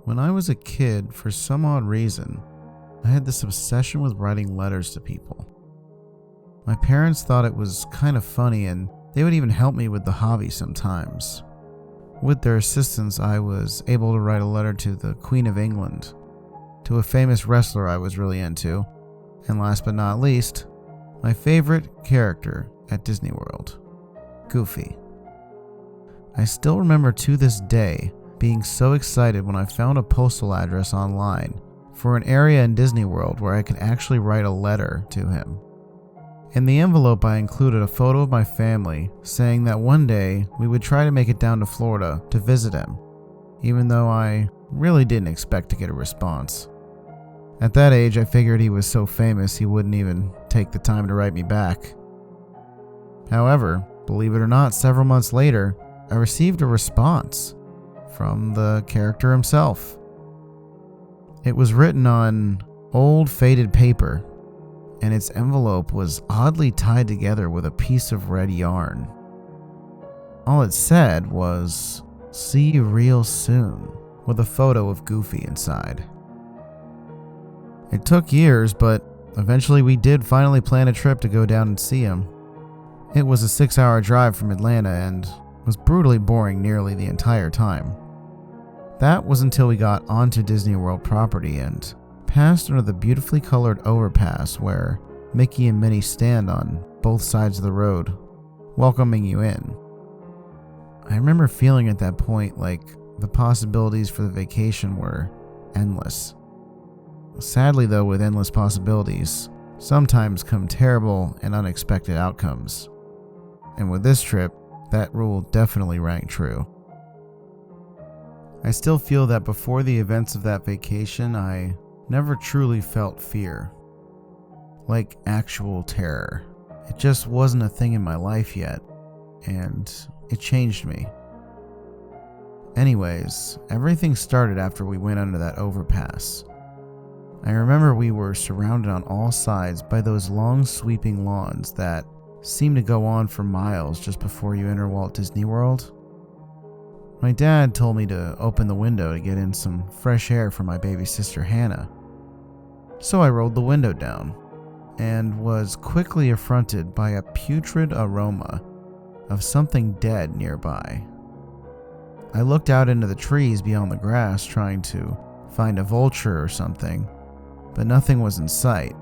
When I was a kid, for some odd reason, I had this obsession with writing letters to people. My parents thought it was kind of funny, and they would even help me with the hobby sometimes. With their assistance, I was able to write a letter to the Queen of England, to a famous wrestler I was really into, and last but not least, my favorite character at Disney World, Goofy. I still remember to this day being so excited when I found a postal address online for an area in Disney World where I could actually write a letter to him. In the envelope, I included a photo of my family saying that one day we would try to make it down to Florida to visit him, even though I really didn't expect to get a response. At that age, I figured he was so famous he wouldn't even take the time to write me back. However, believe it or not, several months later, I received a response from the character himself. It was written on old faded paper, and its envelope was oddly tied together with a piece of red yarn. All it said was, "See you real soon," with a photo of Goofy inside. It took years, but eventually we did finally plan a trip to go down and see him. It was a 6-hour drive from Atlanta and was brutally boring nearly the entire time. That was until we got onto Disney World property and passed under the beautifully colored overpass where Mickey and Minnie stand on both sides of the road, welcoming you in. I remember feeling at that point like the possibilities for the vacation were endless. Sadly though, with endless possibilities, sometimes come terrible and unexpected outcomes. And with this trip, that rule definitely rang true. I still feel that before the events of that vacation, I never truly felt fear. Like actual terror. It just wasn't a thing in my life yet, and it changed me. Anyways, everything started after we went under that overpass. I remember we were surrounded on all sides by those long sweeping lawns that seem to go on for miles just before you enter Walt Disney World. My dad told me to open the window to get in some fresh air for my baby sister Hannah. So I rolled the window down and was quickly affronted by a putrid aroma of something dead nearby. I looked out into the trees beyond the grass trying to find a vulture or something, but nothing was in sight.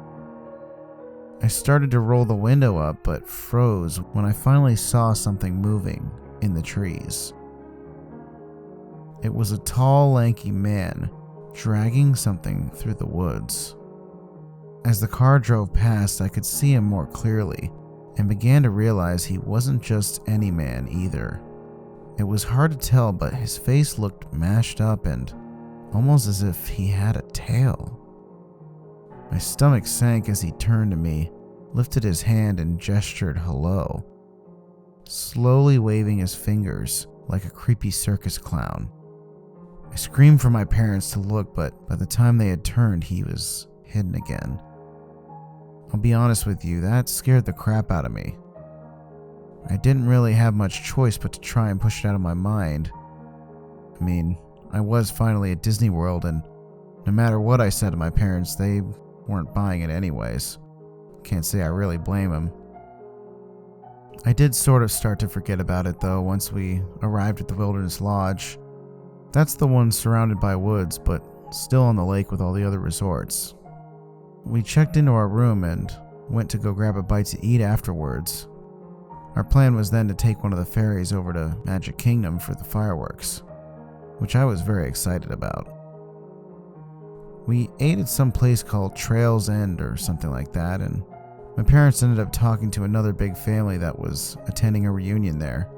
I started to roll the window up but froze when I finally saw something moving in the trees. It was a tall, lanky man dragging something through the woods. As the car drove past, I could see him more clearly and began to realize he wasn't just any man either. It was hard to tell, but his face looked mashed up and almost as if he had a tail. My stomach sank as he turned to me, lifted his hand and gestured hello, slowly waving his fingers like a creepy circus clown. I screamed for my parents to look, but by the time they had turned, he was hidden again. I'll be honest with you, that scared the crap out of me. I didn't really have much choice but to try and push it out of my mind. I mean, I was finally at Disney World, and no matter what I said to my parents, they weren't buying it anyways. Can't say I really blame them. I did sort of start to forget about it though once we arrived at the Wilderness Lodge. That's the one surrounded by woods, but still on the lake with all the other resorts. We checked into our room and went to go grab a bite to eat afterwards. Our plan was then to take one of the ferries over to Magic Kingdom for the fireworks, which I was very excited about. We ate at some place called Trail's End or something like that, and my parents ended up talking to another big family that was attending a reunion there.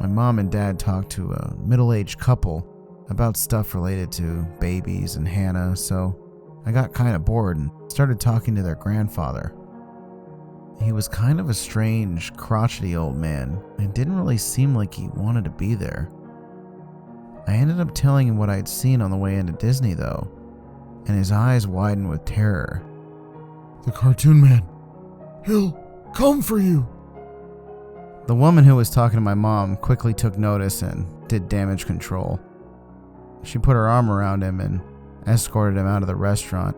My mom and dad talked to a middle-aged couple about stuff related to babies and Hannah, so I got kind of bored and started talking to their grandfather. He was kind of a strange, crotchety old man and didn't really seem like he wanted to be there. I ended up telling him what I'd seen on the way into Disney though, and his eyes widened with terror. "The cartoon man. He'll come for you." The woman who was talking to my mom quickly took notice and did damage control. She put her arm around him and escorted him out of the restaurant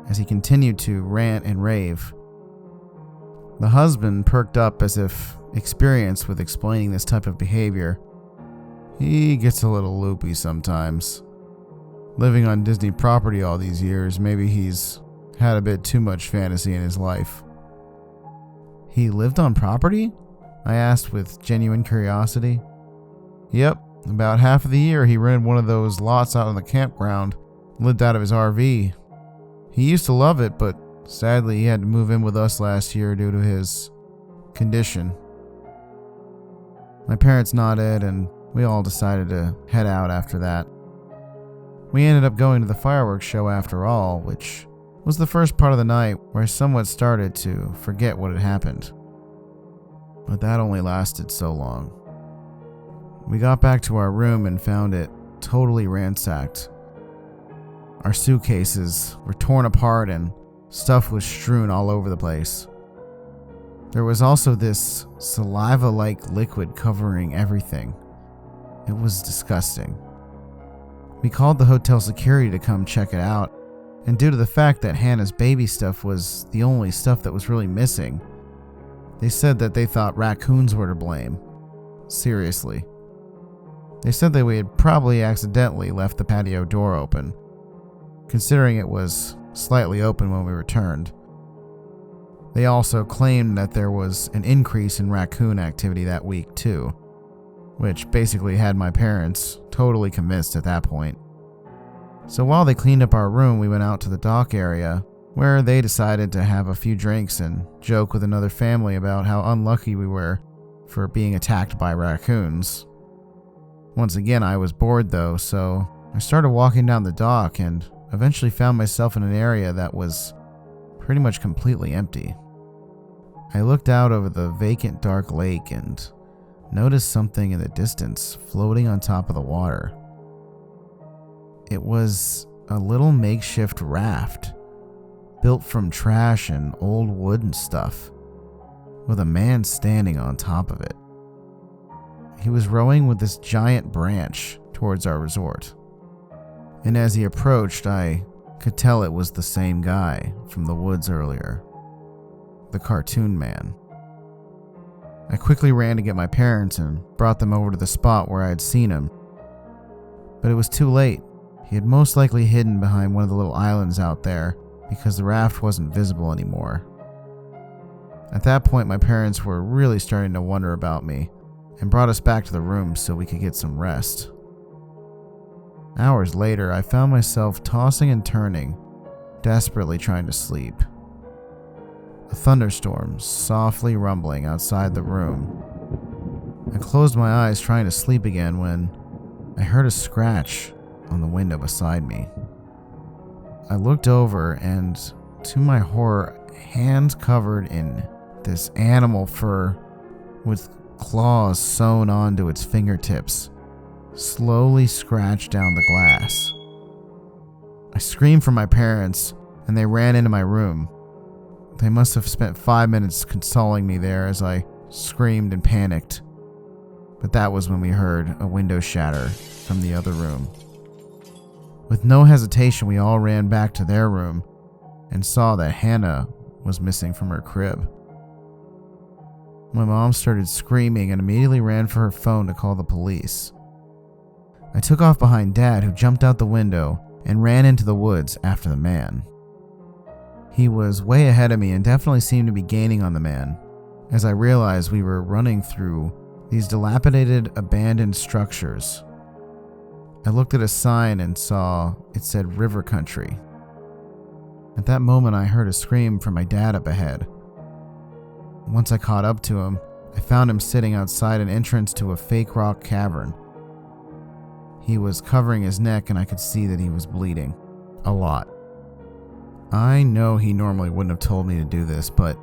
as he continued to rant and rave. The husband perked up as if experienced with explaining this type of behavior. He gets a little loopy sometimes. Living on Disney property all these years, maybe he's had a bit too much fantasy in his life. He lived on property? I asked with genuine curiosity. Yep, about half of the year he rented one of those lots out on the campground, lived out of his RV. He used to love it, but sadly he had to move in with us last year due to his condition. My parents nodded and we all decided to head out after that. We ended up going to the fireworks show after all, which was the first part of the night where I somewhat started to forget what had happened. But that only lasted so long. We got back to our room and found it totally ransacked. Our suitcases were torn apart and stuff was strewn all over the place. There was also this saliva-like liquid covering everything. It was disgusting. We called the hotel security to come check it out, and due to the fact that Hannah's baby stuff was the only stuff that was really missing, they said that they thought raccoons were to blame. Seriously. They said that we had probably accidentally left the patio door open, considering it was slightly open when we returned. They also claimed that there was an increase in raccoon activity that week too, which basically had my parents totally convinced at that point. So while they cleaned up our room, we went out to the dock area where they decided to have a few drinks and joke with another family about how unlucky we were for being attacked by raccoons. Once again, I was bored though, so I started walking down the dock and eventually found myself in an area that was pretty much completely empty. I looked out over the vacant dark lake and noticed something in the distance floating on top of the water. It was a little makeshift raft built from trash and old wood and stuff, with a man standing on top of it. He was rowing with this giant branch towards our resort, and as he approached, I could tell it was the same guy from the woods earlier, the cartoon man. I quickly ran to get my parents and brought them over to the spot where I had seen him, but it was too late. He had most likely hidden behind one of the little islands out there because the raft wasn't visible anymore. At that point, my parents were really starting to wonder about me and brought us back to the room so we could get some rest. Hours later, I found myself tossing and turning, desperately trying to sleep. A thunderstorm softly rumbling outside the room. I closed my eyes trying to sleep again when I heard a scratch on the window beside me. I looked over and, to my horror, hands covered in this animal fur with claws sewn onto its fingertips slowly scratched down the glass. I screamed for my parents and they ran into my room. They must have spent 5 minutes consoling me there as I screamed and panicked. But that was when we heard a window shatter from the other room. With no hesitation, we all ran back to their room and saw that Hannah was missing from her crib. My mom started screaming and immediately ran for her phone to call the police. I took off behind Dad, who jumped out the window and ran into the woods after the man. He was way ahead of me and definitely seemed to be gaining on the man, as I realized we were running through these dilapidated, abandoned structures. I looked at a sign and saw it said River Country. At that moment, I heard a scream from my dad up ahead. Once I caught up to him, I found him sitting outside an entrance to a fake rock cavern. He was covering his neck and I could see that he was bleeding. A lot. I know he normally wouldn't have told me to do this, but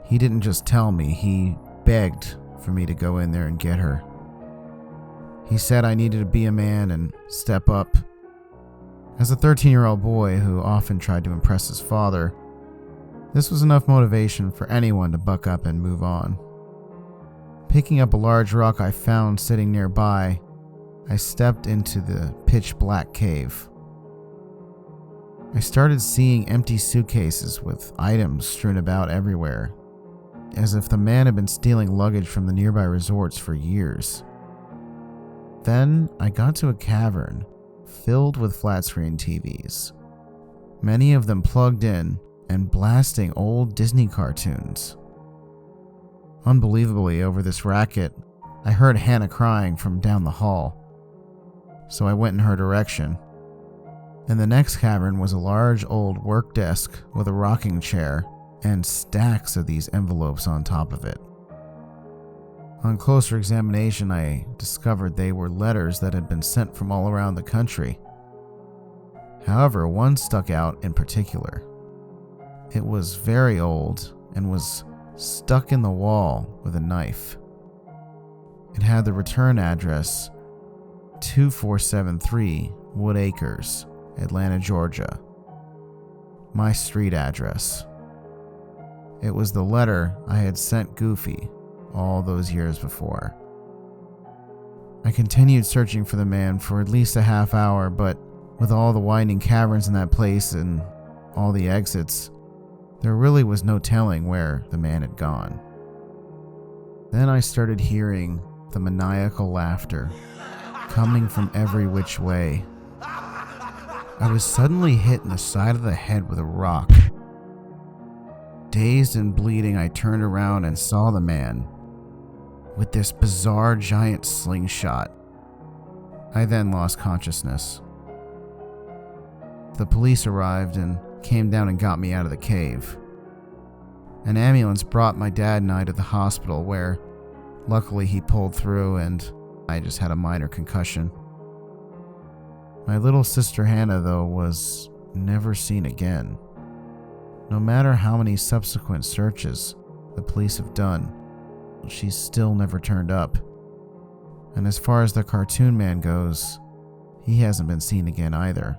he didn't just tell me, he begged for me to go in there and get her. He said I needed to be a man and step up. As a 13-year-old boy who often tried to impress his father, this was enough motivation for anyone to buck up and move on. Picking up a large rock I found sitting nearby, I stepped into the pitch black cave. I started seeing empty suitcases with items strewn about everywhere, as if the man had been stealing luggage from the nearby resorts for years. Then I got to a cavern filled with flat-screen TVs, many of them plugged in and blasting old Disney cartoons. Unbelievably, over this racket, I heard Hannah crying from down the hall, so I went in her direction. In the next cavern was a large old work desk with a rocking chair and stacks of these envelopes on top of it. On closer examination, I discovered they were letters that had been sent from all around the country. However, one stuck out in particular. It was very old and was stuck in the wall with a knife. It had the return address 2473 Wood Acres, Atlanta, Georgia. My street address. It was the letter I had sent Goofy all those years before. I continued searching for the man for at least a half hour, but with all the winding caverns in that place and all the exits, there really was no telling where the man had gone. Then I started hearing the maniacal laughter coming from every which way. I was suddenly hit in the side of the head with a rock. Dazed and bleeding, I turned around and saw the man with this bizarre giant slingshot. I then lost consciousness. The police arrived and came down and got me out of the cave. An ambulance brought my dad and I to the hospital where, luckily, he pulled through and I just had a minor concussion. My little sister Hannah, though, was never seen again. No matter how many subsequent searches the police have done, she's still never turned up. And as far as the cartoon man goes, he hasn't been seen again either.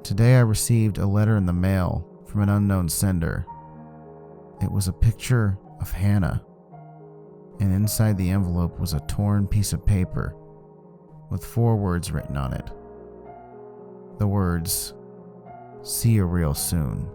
Today I received a letter in the mail from an unknown sender. It was a picture of Hannah, and inside the envelope was a torn piece of paper with 4 words written on it. The words, "See you real soon."